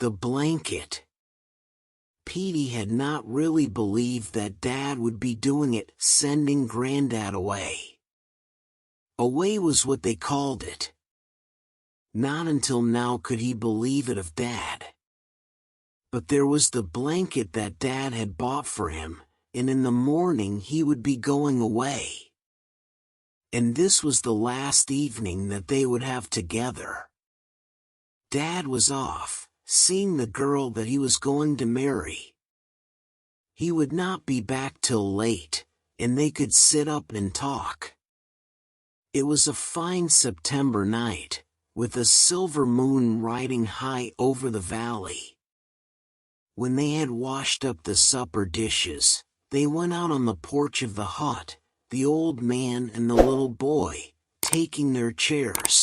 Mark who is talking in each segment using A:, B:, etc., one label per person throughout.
A: The blanket. Petey had not really believed that Dad would be doing it, sending Granddad away. Away was what they called it. Not until now could he believe it of Dad. But there was the blanket that Dad had bought for him, and in the morning he would be going away. And this was the last evening that they would have together. Dad was off, seeing the girl that he was going to marry. He would not be back till late, and they could sit up and talk. It was a fine September night, with a silver moon riding high over the valley. When they had washed up the supper dishes, they went out on the porch of the hut, the old man and the little boy, taking their chairs.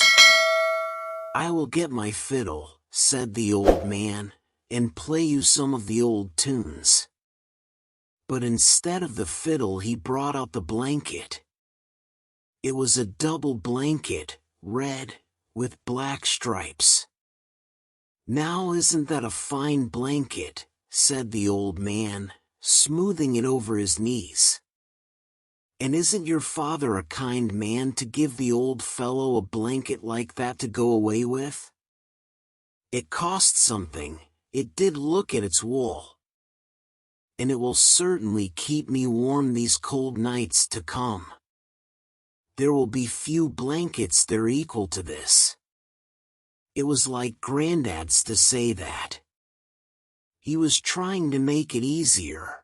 A: "I will get my fiddle," said the old man, "and play you some of the old tunes." But instead of the fiddle he brought out the blanket. It was a double blanket, red, with black stripes. "Now isn't that a fine blanket?" said the old man, smoothing it over his knees. "And isn't your father a kind man to give the old fellow a blanket like that to go away with? It cost something, it did, look at its wool. And it will certainly keep me warm these cold nights to come. There will be few blankets there equal to this." It was like Granddad's to say that. He was trying to make it easier.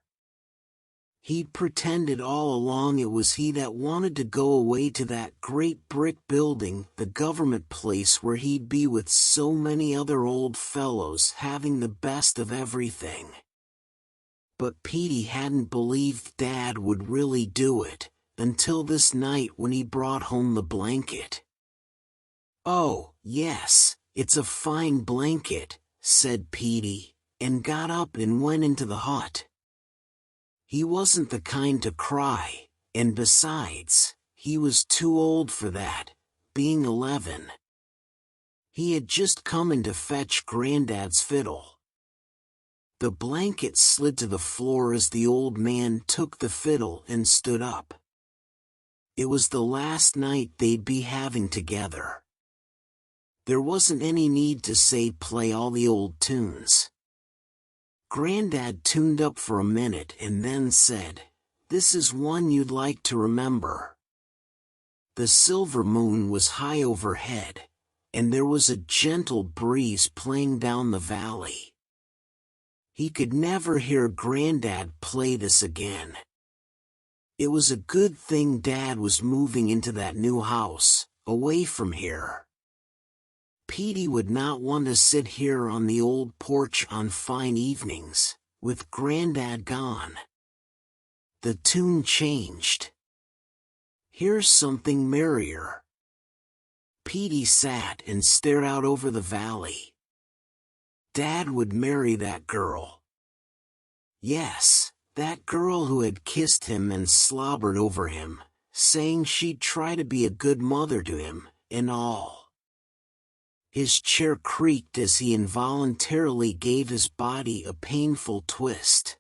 A: He'd pretended all along it was he that wanted to go away to that great brick building, the government place where he'd be with so many other old fellows having the best of everything. But Petey hadn't believed Dad would really do it, until this night when he brought home the blanket. "Oh, yes, it's a fine blanket," said Petey, and got up and went into the hut. He wasn't the kind to cry, and besides, he was too old for that, being 11. He had just come in to fetch Granddad's fiddle. The blanket slid to the floor as the old man took the fiddle and stood up. It was the last night they'd be having together. There wasn't any need to say play all the old tunes. Granddad tuned up for a minute and then said, "This is one you'd like to remember." The silver moon was high overhead, and there was a gentle breeze playing down the valley. He could never hear Granddad play this again. It was a good thing Dad was moving into that new house, away from here. Petey would not want to sit here on the old porch on fine evenings, with Granddad gone. The tune changed. "Here's something merrier." Petey sat and stared out over the valley. Dad would marry that girl. Yes, that girl who had kissed him and slobbered over him, saying she'd try to be a good mother to him, and all. His chair creaked as he involuntarily gave his body a painful twist.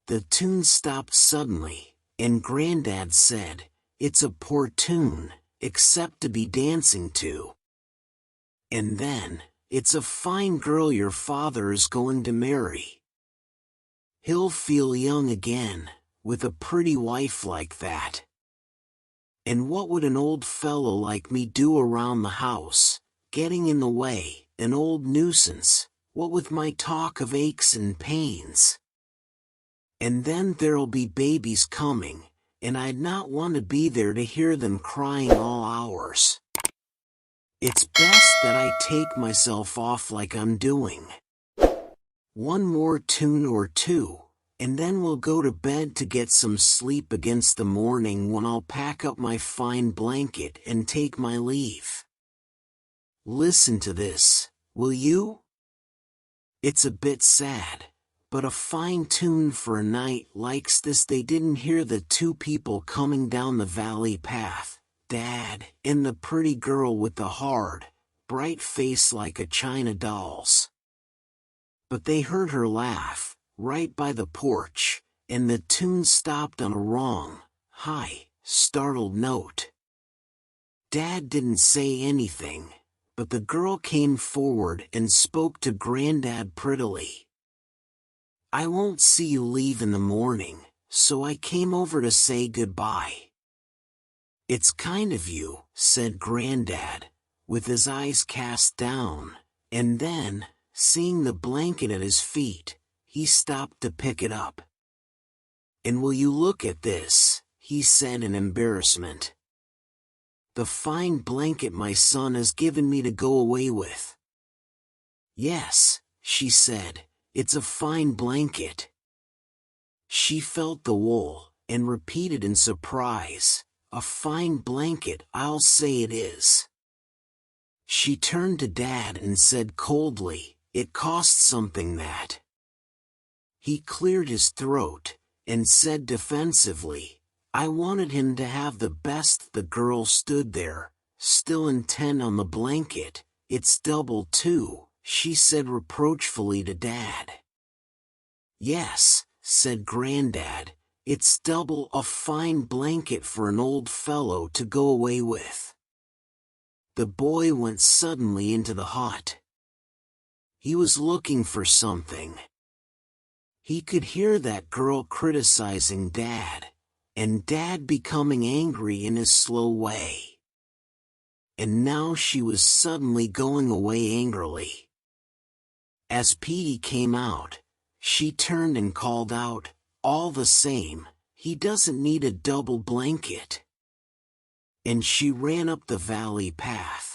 A: The tune stopped suddenly, and Granddad said, "It's a poor tune, except to be dancing to." And then, "It's a fine girl your father is going to marry. He'll feel young again, with a pretty wife like that. And what would an old fellow like me do around the house? Getting in the way, an old nuisance, what with my talk of aches and pains. And then there'll be babies coming, and I'd not want to be there to hear them crying all hours. It's best that I take myself off like I'm doing. One more tune or two, and then we'll go to bed to get some sleep against the morning when I'll pack up my fine blanket and take my leave. Listen to this, will you? It's a bit sad, but a fine tune for a night like this." They didn't hear the two people coming down the valley path, Dad and the pretty girl with the hard, bright face like a china doll's. But they heard her laugh, right by the porch, and the tune stopped on a wrong, high, startled note. Dad didn't say anything, but the girl came forward and spoke to Granddad prettily. "I won't see you leave in the morning, so I came over to say goodbye." "It's kind of you," said Granddad, with his eyes cast down, and then, seeing the blanket at his feet, he stopped to pick it up. "And will you look at this?" he said in embarrassment. "The fine blanket my son has given me to go away with." "Yes," she said, "it's a fine blanket." She felt the wool, and repeated in surprise, "A fine blanket, I'll say it is." She turned to Dad and said coldly, "It cost something that." He cleared his throat, and said defensively, "I wanted him to have the best." The girl stood there, still intent on the blanket. "It's double too," she said reproachfully to Dad. "Yes," said Granddad, "it's double, a fine blanket for an old fellow to go away with." The boy went suddenly into the hut. He was looking for something. He could hear that girl criticizing Dad, and Dad becoming angry in his slow way. And now she was suddenly going away angrily. As Petey came out, she turned and called out, "All the same, he doesn't need a double blanket." And she ran up the valley path.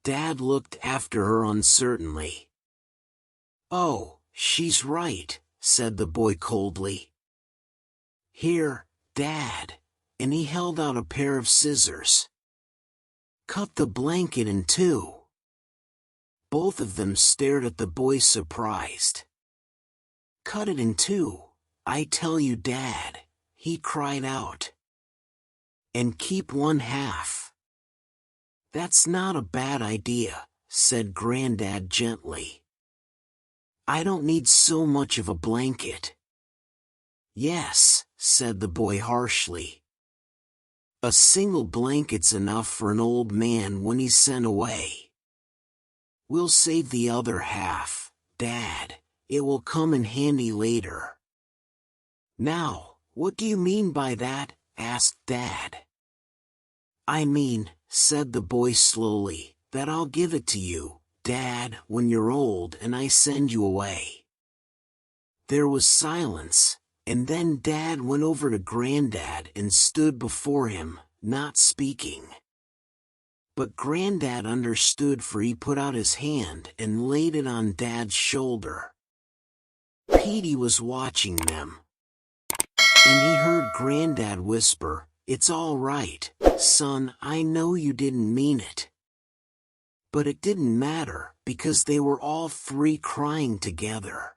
A: Dad looked after her uncertainly. "Oh, she's right," said the boy coldly. "Here, Dad," and he held out a pair of scissors. "Cut the blanket in two." Both of them stared at the boy surprised. "Cut it in two, I tell you, Dad," he cried out. "And keep one half." "That's not a bad idea," said Granddad gently. "I don't need so much of a blanket." "Yes," said the boy harshly. "A single blanket's enough for an old man when he's sent away. We'll save the other half, Dad. It will come in handy later." "Now, what do you mean by that?" asked Dad. "I mean," said the boy slowly, "that I'll give it to you, Dad, when you're old and I send you away." There was silence, and then Dad went over to Granddad and stood before him, not speaking. But Granddad understood, for he put out his hand and laid it on Dad's shoulder. Petey was watching them, and he heard Granddad whisper, "It's all right, son, I know you didn't mean it." But it didn't matter, because they were all three crying together.